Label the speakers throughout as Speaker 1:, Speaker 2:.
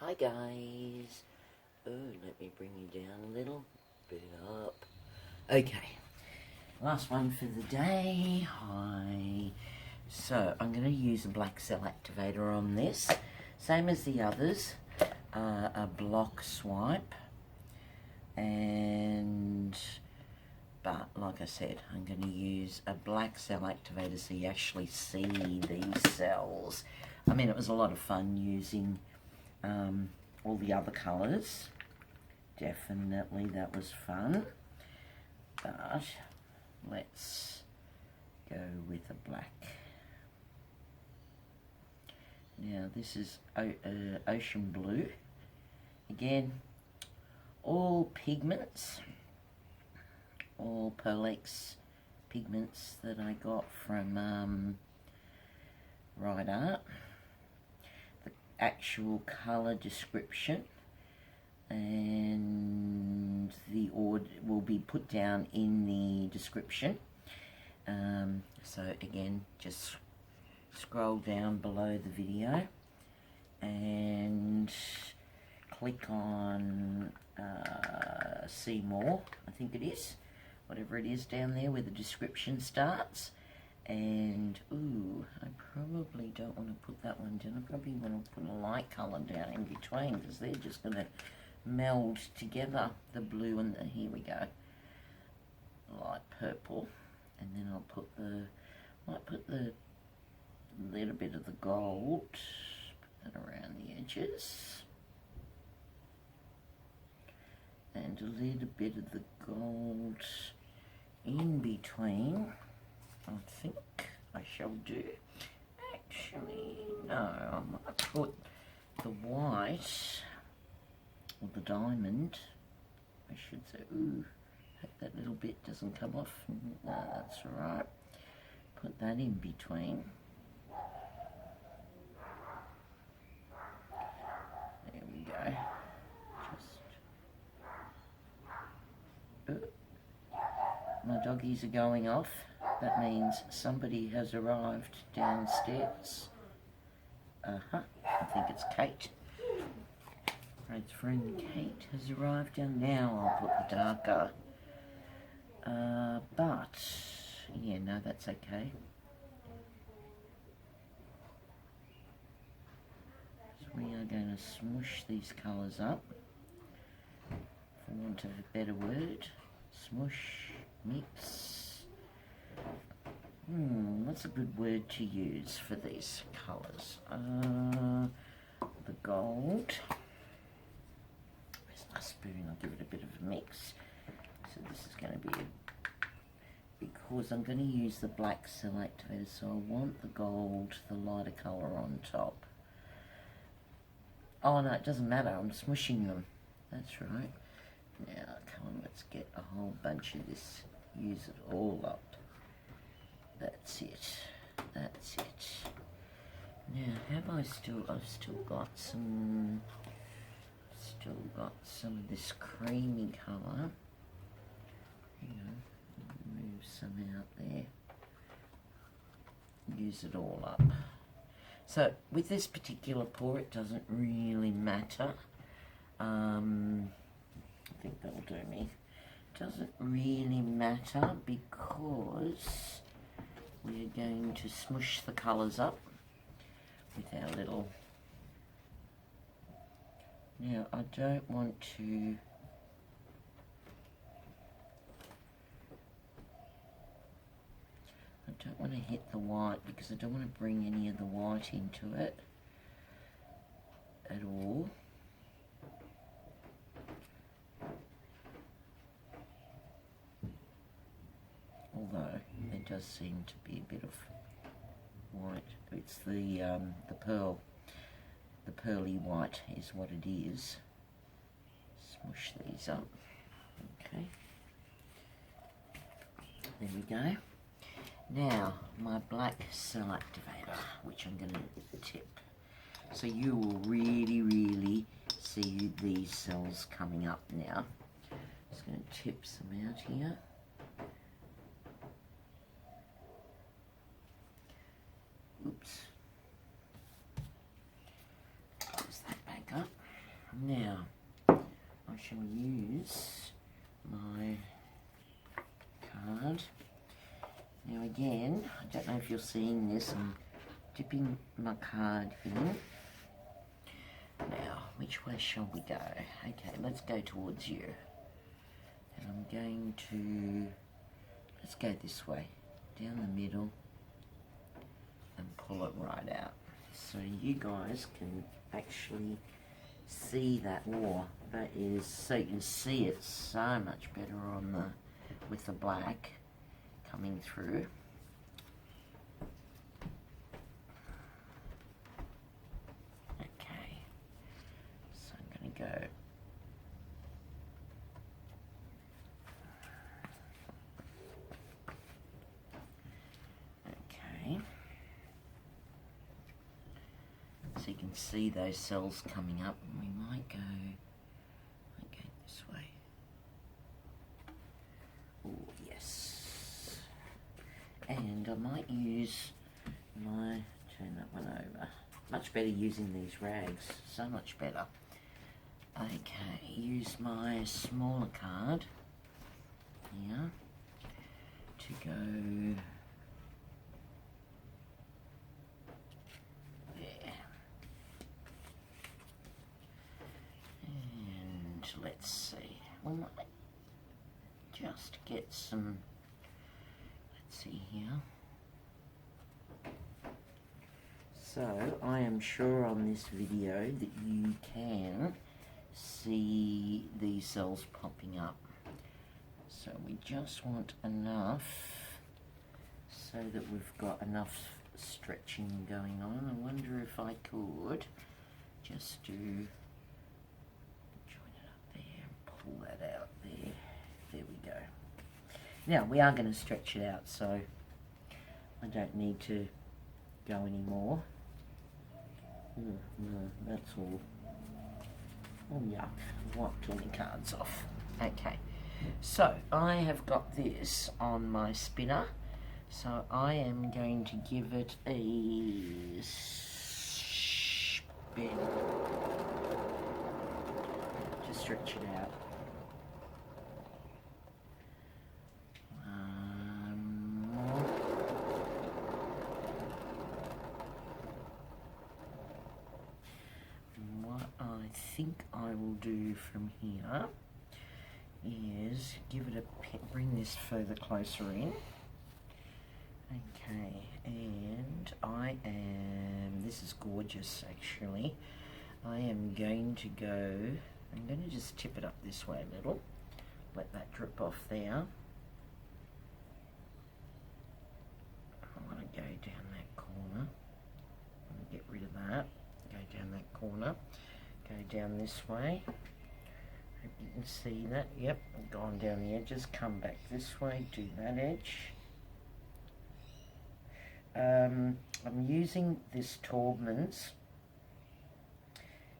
Speaker 1: Hi guys. Oh, let me bring you down a little bit up. Okay, last one for the day. Hi. So I'm going to use a black cell activator on this, same as the others, a block swipe, but like I said, I'm going to use a black cell activator so you actually see these cells. I mean, it was a lot of fun using all the other colours. Definitely that was fun, but let's go with a black. Now this is ocean blue. Again, all pigments, all Pearlex pigments that I got from Right Art. The actual colour description and the order will be put down in the description. So again, just scroll down below the video and click on see more, I think it is, whatever it is down there where the description starts. And ooh, I probably don't want to put that one down. I probably want to put a light colour down in between, because they're just going to meld together, the blue and the, here we go, light purple. And then I'll put the, might put the little bit of the gold, put that around the edges, and a little bit of the gold in between. I think I shall do. Actually, no, I might put the white, or the diamond, I should say. Ooh, hope that little bit doesn't come off. No, that's alright. Put that in between. There we go. Just... my doggies are going off. That means somebody has arrived downstairs. I think it's Kate. Fred's friend Kate has arrived down. Now I'll put the darker. But, yeah, no, that's okay. So we are going to smoosh these colours up, for want of a better word. Smoosh, mix. What's a good word to use for these colours? The gold. Where's my spoon? I'll give it a bit of a mix. So this is going to be because I'm going to use the black cell activator, so I want the gold, the lighter colour on top. Oh no, it doesn't matter, I'm smushing them. That's right. Now, come on, let's get a whole bunch of this. Use it all up. That's it. That's it. Now, have I still? I've still got some of this creamy colour. Move some out there. Use it all up. So with this particular pour, it doesn't really matter. I think that'll do me. Doesn't really matter because we're going to smush the colours up with our little... Now I don't want to... hit the white because I don't want to bring any of the white into it at all. Although there does seem to be a bit of white. It's the pearly white is what it is. Smush these up. Okay. There we go. Now my black cell activator, which I'm going to tip, so you will really see these cells coming up now. Just going to tip some out here. Oops. Close that back up. Now, I shall use my card. Now again, I don't know if you're seeing this, I'm dipping my card in. Now, which way shall we go? Okay, let's go towards you. And I'm going to, let's go this way, down the middle, and pull it right out. So you guys can actually see that war. That is, so you can see it so much better on the, with the black coming through. Okay, so I'm going to go okay, so you can see those cells coming up, and we might go this way. Oh yes, and I might use my, turn that one over. Much better using these rags, so much better. Okay, use my smaller card here to go there. And let's see, we might just get some, let's see here. So I am sure on this video that you can see these cells popping up. So we just want enough so that we've got enough stretching going on. I wonder if I could just do, join it up there and pull that out there. There we go. Now we are going to stretch it out, so I don't need to go anymore. No, that's all. Oh yuck, I've wiped all the cards off. Okay, so I have got this on my spinner, so I am going to give it a spin to stretch it out. I think I will do from here is give it a bring this further closer in. Okay, and I am, this is gorgeous actually. I am going to go, I'm going to just tip it up this way a little, let that drip off there. I want to go down that corner and get rid of that, go down that corner. Go down this way. Hope you can see that. Yep, I've gone down the edges. Come back this way. Do that edge. I'm using this Taubman's,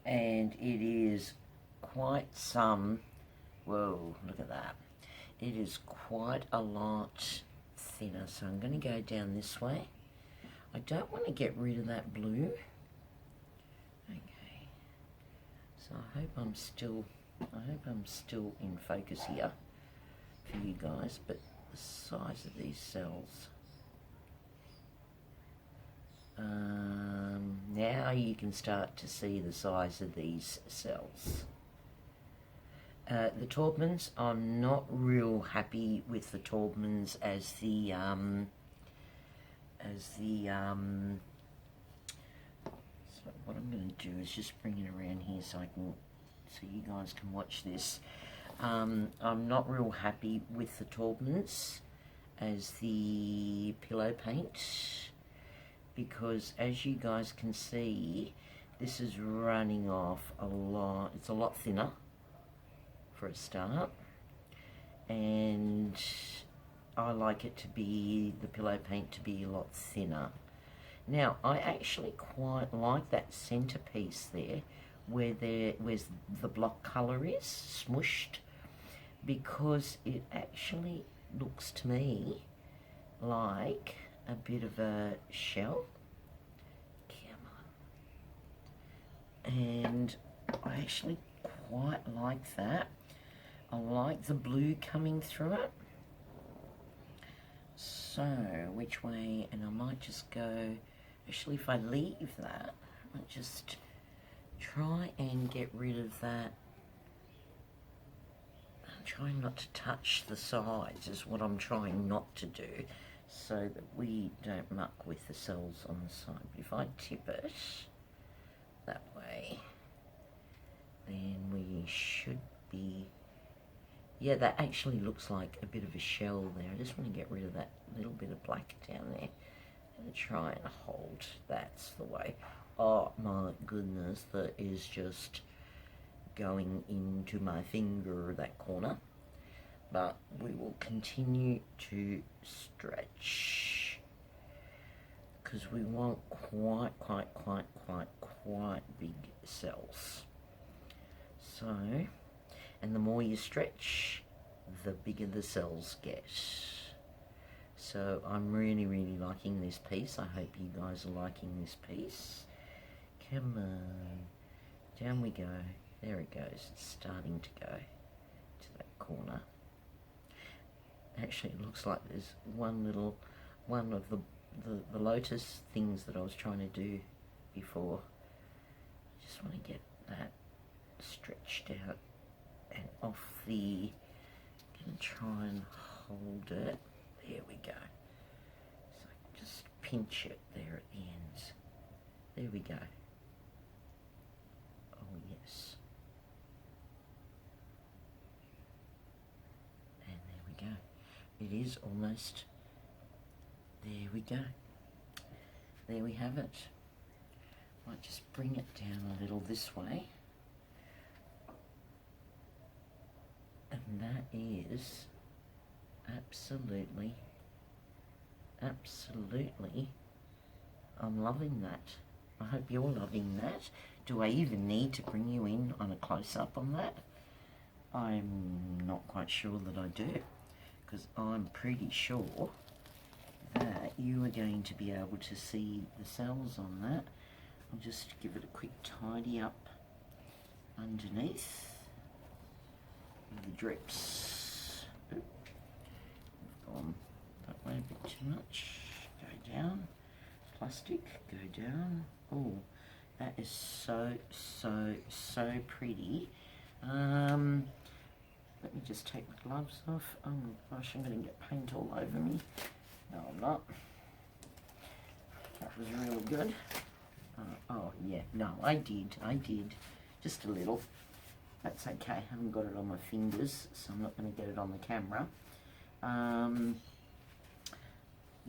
Speaker 1: and it is quite some. Whoa! Look at that. It is quite a lot thinner. So I'm going to go down this way. I don't want to get rid of that blue. So I hope I'm still in focus here for you guys, but the size of these cells. Now you can start to see the size of these cells. The Taubman's, I'm not real happy with the Taubman's as the so what I'm going to do is just bring it around here so you guys can watch this. I'm not real happy with the Taubman's as the pillow paint, because as you guys can see, this is running off a lot. It's a lot thinner for a start, and I like it to be, the pillow paint to be a lot thinner. Now, I actually quite like that centerpiece there, where where's the block colour is, smooshed, because it actually looks to me like a bit of a shell. Come on. And I actually quite like that. I like the blue coming through it. So, which way? And I might just go, actually if I leave that, I might just try and get rid of that. I'm trying not to touch the sides is what I'm trying not to do, so that we don't muck with the cells on the side. But if I tip it that way, then we should be, yeah, that actually looks like a bit of a shell there. I just want to get rid of that little bit of black down there and try and hold. That's the way. Oh my goodness, that is just going into my finger, that corner. But we will continue to stretch because we want quite big cells. So, and the more you stretch, the bigger the cells get. So I'm really liking this piece. I hope you guys are liking this piece. Come on, down we go. There it goes. It's starting to go to that corner. Actually, it looks like there's one of the lotus things that I was trying to do before. Just want to get that stretched out and off the, gonna try and hold it. There we go. So just pinch it there at the ends. There we go. Oh yes. And there we go. It is almost, there we go. There we have it. Might just bring it down a little this way. And that is absolutely, I'm loving that. I hope you're loving that. Do I even need to bring you in on a close-up on that? I'm not quite sure that I do, because I'm pretty sure that you are going to be able to see the cells on that. I'll just give it a quick tidy up underneath the drips. Oop. We've gone that way a bit too much. Go down. Plastic, go down. Oh, that is so pretty. Let me just take my gloves off. Oh my gosh, I'm going to get paint all over me. No, I'm not. That was really good. Oh yeah, no, I did. Just a little. That's okay. I haven't got it on my fingers, so I'm not going to get it on the camera.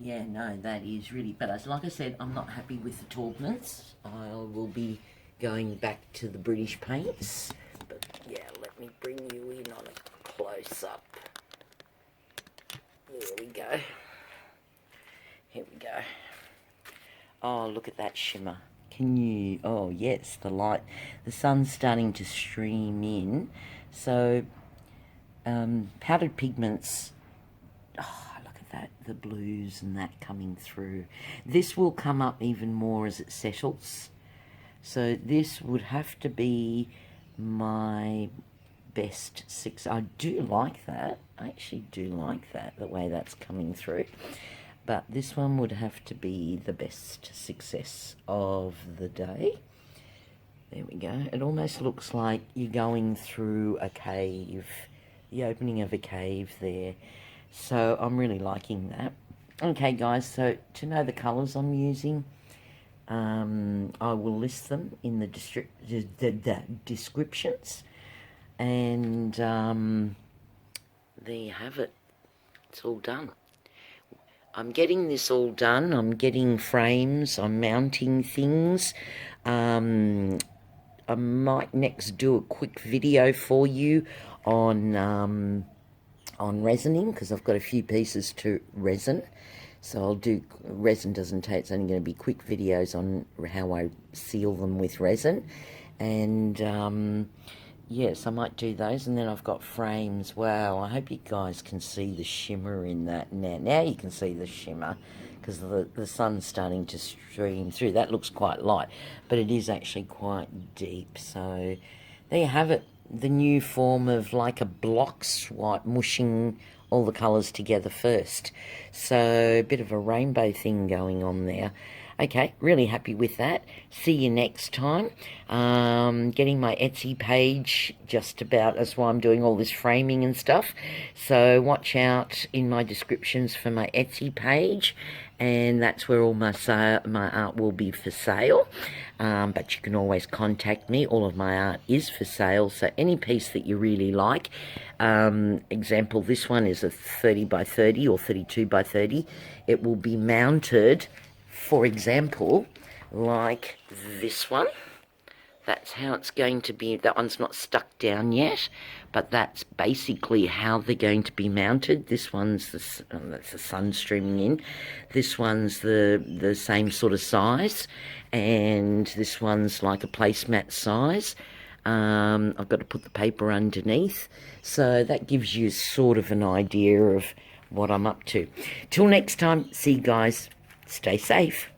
Speaker 1: Yeah, no, that is really, but as like I said, I'm not happy with the Taubmans. I will be going back to the British paints. But yeah, let me bring you in on a close-up. There we go. Here we go. Oh, look at that shimmer. Can you, oh yes, the light, the sun's starting to stream in. So, powdered pigments, oh, look at that, the blues and that coming through. This will come up even more as it settles. So this would have to be my best six. I do like that. I actually do like that, the way that's coming through. But this one would have to be the best success of the day. There we go. It almost looks like you're going through a cave, the opening of a cave there. So I'm really liking that. Okay, guys, so to know the colours I'm using, I will list them in the descriptions. And there you have it. It's all done. I'm getting this all done. I'm getting frames. I'm mounting things. I might next do a quick video for you on resining, because I've got a few pieces to resin. So I'll do, resin doesn't take, it's only going to be quick videos on how I seal them with resin. And yes, I might do those. And then I've got frames. Wow, I hope you guys can see the shimmer in that now. Now you can see the shimmer, because the sun's starting to stream through. That looks quite light, but it is actually quite deep. So there you have it. The new form of like a block swipe, mushing all the colours together first. So a bit of a rainbow thing going on there. Okay, really happy with that. See you next time. Getting my Etsy page just about, that's why I'm doing all this framing and stuff. So watch out in my descriptions for my Etsy page, and that's where all my art will be for sale. But you can always contact me. All of my art is for sale, so any piece that you really like. Example, this one is a 30 by 30 or 32 by 30. It will be mounted, for example, like this one. That's how it's going to be. That one's not stuck down yet, but that's basically how they're going to be mounted. This one's that's the sun streaming in. This one's the same sort of size, and this one's like a placemat size. I've got to put the paper underneath, so that gives you sort of an idea of what I'm up to. Till next time, see you guys. Stay safe.